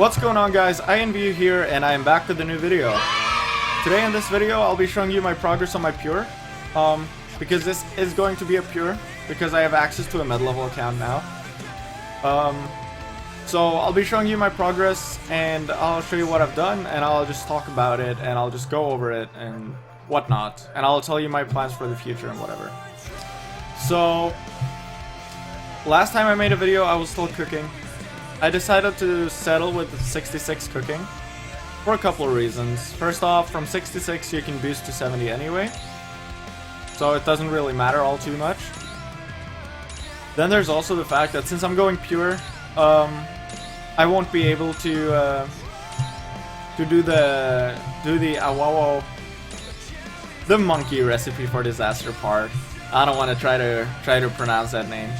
What's going on, guys? INVU here, and I am back with a new video. Today in this video, I'll be showing you my progress on my pure. Because this is going to be a pure, because I have access to a mid-level account now. So I'll be showing you my progress, and I'll show you what I've done, and I'll just talk about it, and I'll just go over it, and whatnot. And I'll tell you my plans for the future and whatever. So, last time I made a video, I was still cooking. I decided to settle with 66 cooking for a couple of reasons. First off, from 66 you can boost to 70 anyway, so it doesn't really matter all too much. Then there's also the fact that since I'm going pure, I won't be able to do the monkey recipe for disaster part. I don't want to try to pronounce that name,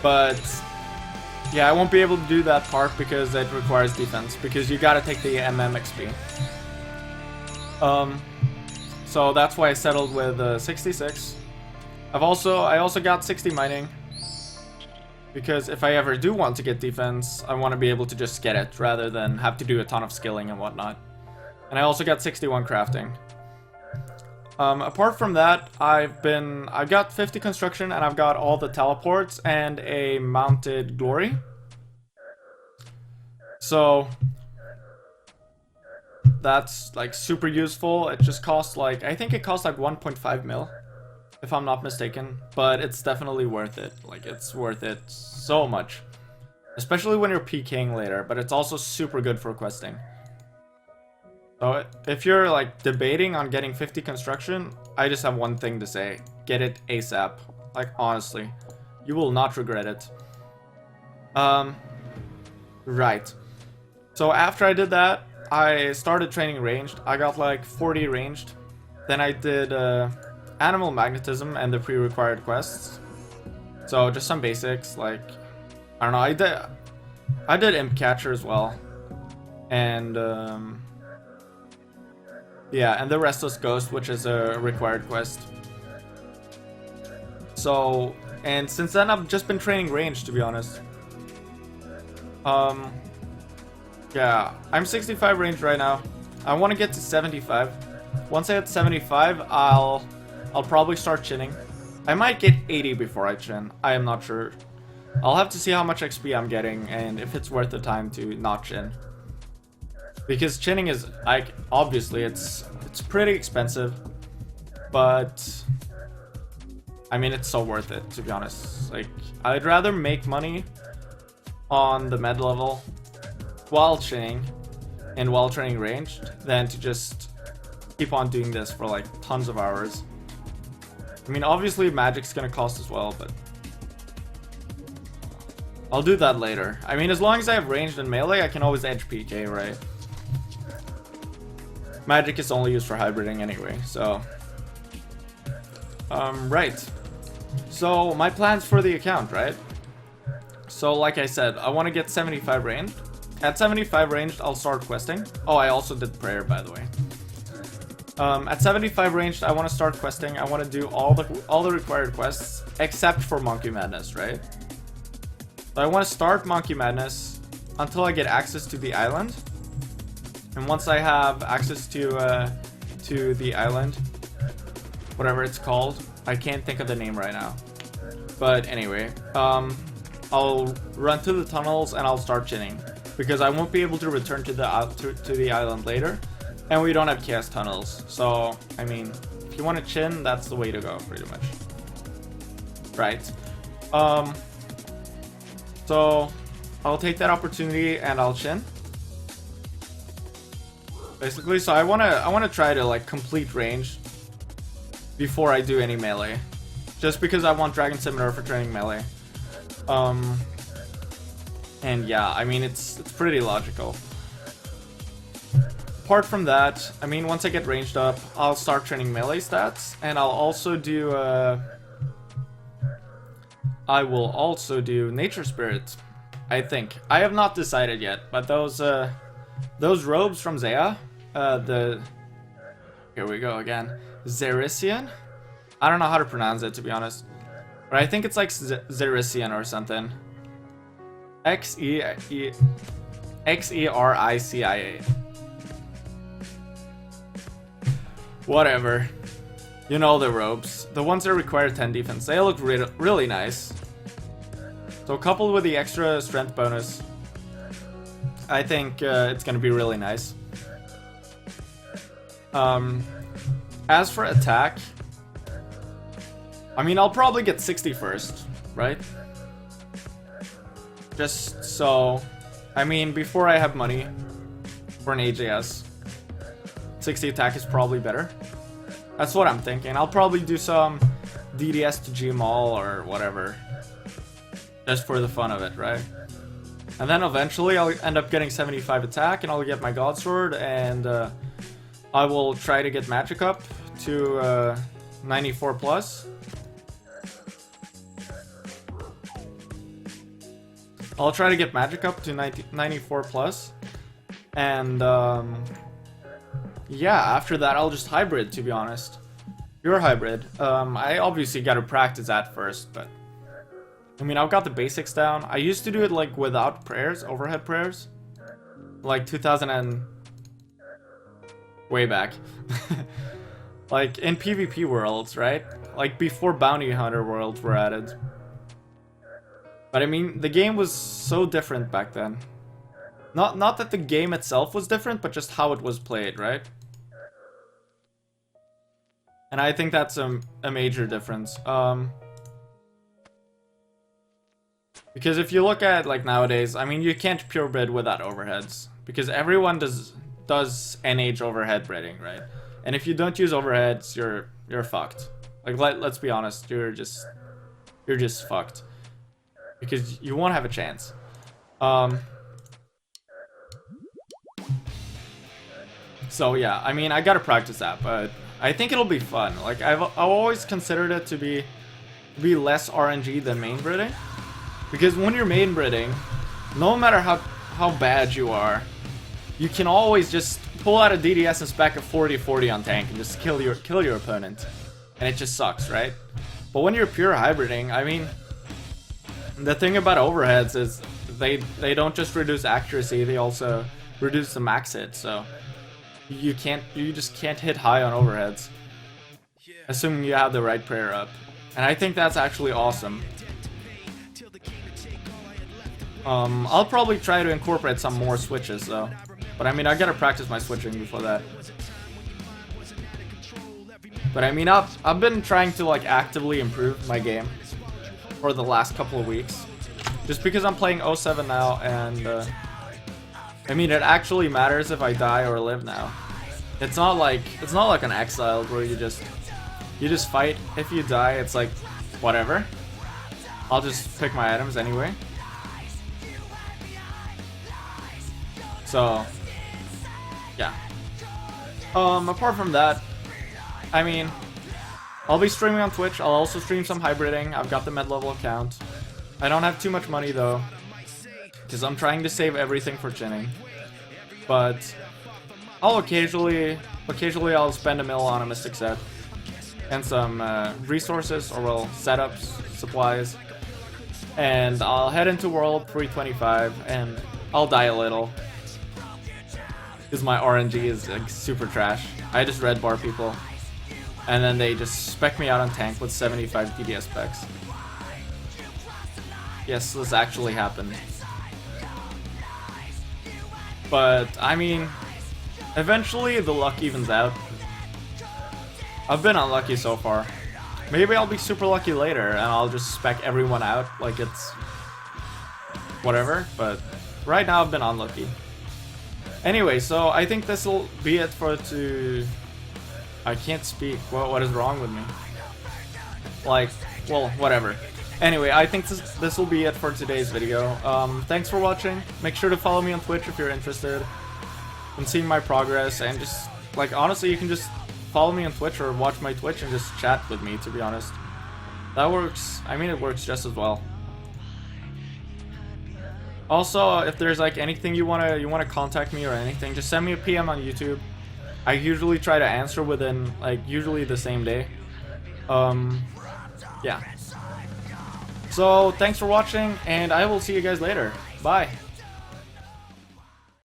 but yeah, I won't be able to do that part because it requires defense, because you gotta take the XP. So that's why I settled with 66. I also got 60 mining, because if I ever do want to get defense, I want to be able to just get it rather than have to do a ton of skilling and whatnot. And I also got 61 crafting. Apart from that, I've got 50 construction, and I've got all the teleports and a mounted glory. So that's like super useful. It just costs like, I think it costs like 1.5 mil, if I'm not mistaken, but it's definitely worth it. Like, it's worth it so much, especially when you're PKing later, but it's also super good for questing. So if you're like debating on getting 50 construction, I just have one thing to say: get it ASAP. Like, honestly, you will not regret it. Right. So after I did that, I started training ranged. I got like 40 ranged. Then I did animal magnetism and the pre-required quests. So just some basics, like, I don't know, I did imp catcher as well. And yeah, and the restless ghost, which is a required quest. So, and since then I've just been training range, to be honest. Yeah, I'm 65 range right now. I want to get to 75. Once I hit 75, I'll probably start chinning. I might get 80 before I chin. I am not sure. I'll have to see how much XP I'm getting and if it's worth the time to not chin. Because chinning is, like, obviously it's pretty expensive, but I mean, it's so worth it, to be honest. Like, I'd rather make money on the med level while chinning and while training ranged than to just keep on doing this for like tons of hours. I mean, obviously magic's gonna cost as well, but I'll do that later. I mean, as long as I have ranged and melee, I can always edge PK, right? Magic is only used for hybriding anyway, so right. So my plans for the account, right? So like I said, I want to get 75 ranged. At 75 ranged, I'll start questing. Oh, I also did prayer, by the way. At 75 ranged, I want to start questing. I want to do all the required quests except for Monkey Madness, right? So I want to start Monkey Madness until I get access to the island. And once I have access to the island, whatever it's called, I can't think of the name right now. But anyway, I'll run to the tunnels and I'll start chinning, because I won't be able to return to the island later, and we don't have chaos tunnels. So I mean, if you want to chin, that's the way to go, pretty much. Right. So I'll take that opportunity and I'll chin. Basically, so I wanna try to like complete range before I do any melee, just because I want Dragon Scimitar for training melee. And yeah, I mean, it's pretty logical. Apart from that, I mean, once I get ranged up, I'll start training melee stats, and I'll also do I will also do Nature Spirit, I think. I have not decided yet, but those robes from Zaya, here we go again, Zerisian? I don't know how to pronounce it, to be honest, but I think it's like Zerisian or something. Xericia. Whatever. You know the ropes. The ones that require 10 defense, they look really nice. So coupled with the extra strength bonus, I think it's gonna be really nice. As for attack, I mean, I'll probably get 60 first, right? Just so, I mean, before I have money for an AJS, 60 attack is probably better. That's what I'm thinking. I'll probably do some DDS to Gmaul or whatever, just for the fun of it, right? And then eventually I'll end up getting 75 attack and I'll get my God Sword, and I will try to get magic up to 94 plus. I'll try to get magic up to 94 plus. And yeah, after that I'll just hybrid, to be honest. Pure hybrid. I obviously gotta practice that first, but I mean, I've got the basics down. I used to do it like without prayers, overhead prayers. Like 2000 and way back. Like in PvP worlds, right? Like before bounty hunter worlds were added. But I mean, the game was so different back then. Not that the game itself was different, but just how it was played, right? And I think that's a major difference. Because if you look at like nowadays, I mean, you can't purebred without overheads, because everyone does NH overhead breeding, right? And if you don't use overheads, you're fucked. Like let's be honest, you're just fucked, because you won't have a chance. So yeah, I mean, I gotta practice that, but I think it'll be fun. Like I've always considered it to be less RNG than main breeding, because when you're main breeding, no matter how bad you are, you can always just pull out a DDS and spec a 40-40 on tank and just kill your opponent, and it just sucks, right? But when you're pure hybriding, I mean, the thing about overheads is they don't just reduce accuracy, they also reduce the max hit, so you just can't hit high on overheads, assuming you have the right prayer up. And I think that's actually awesome. I'll probably try to incorporate some more switches though, but I mean, I gotta practice my switching before that. But I mean, I've been trying to like actively improve my game for the last couple of weeks, just because I'm playing 07 now, and I mean, it actually matters if I die or live now. It's not like an Exiled where you just fight. If you die, it's like whatever. I'll just pick my items anyway. So yeah. Apart from that, I mean, I'll be streaming on Twitch. I'll also stream some hybriding. I've got the med level account. I don't have too much money though, because I'm trying to save everything for chinning. But I'll occasionally I'll spend a mil on a mystic set and some resources, or well, setups, supplies, and I'll head into World 325 and I'll die a little, because my RNG is like super trash. I just red bar people, and then they just spec me out on tank with 75 DDS specs. Yes, this actually happened. But I mean, eventually the luck evens out. I've been unlucky so far. Maybe I'll be super lucky later and I'll just spec everyone out like it's whatever, but right now I've been unlucky. Anyway, so I think this will be it for I can't speak. What is wrong with me? Like, well, whatever. Anyway, I think this will be it for today's video. Thanks for watching. Make sure to follow me on Twitch if you're interested in seeing my progress, and just, like, honestly, you can just follow me on Twitch or watch my Twitch and just chat with me, to be honest. That works. I mean, it works just as well. Also, if there's like anything you wanna contact me or anything, just send me a PM on YouTube. I usually try to answer within like usually the same day. Yeah. So thanks for watching, and I will see you guys later. Bye.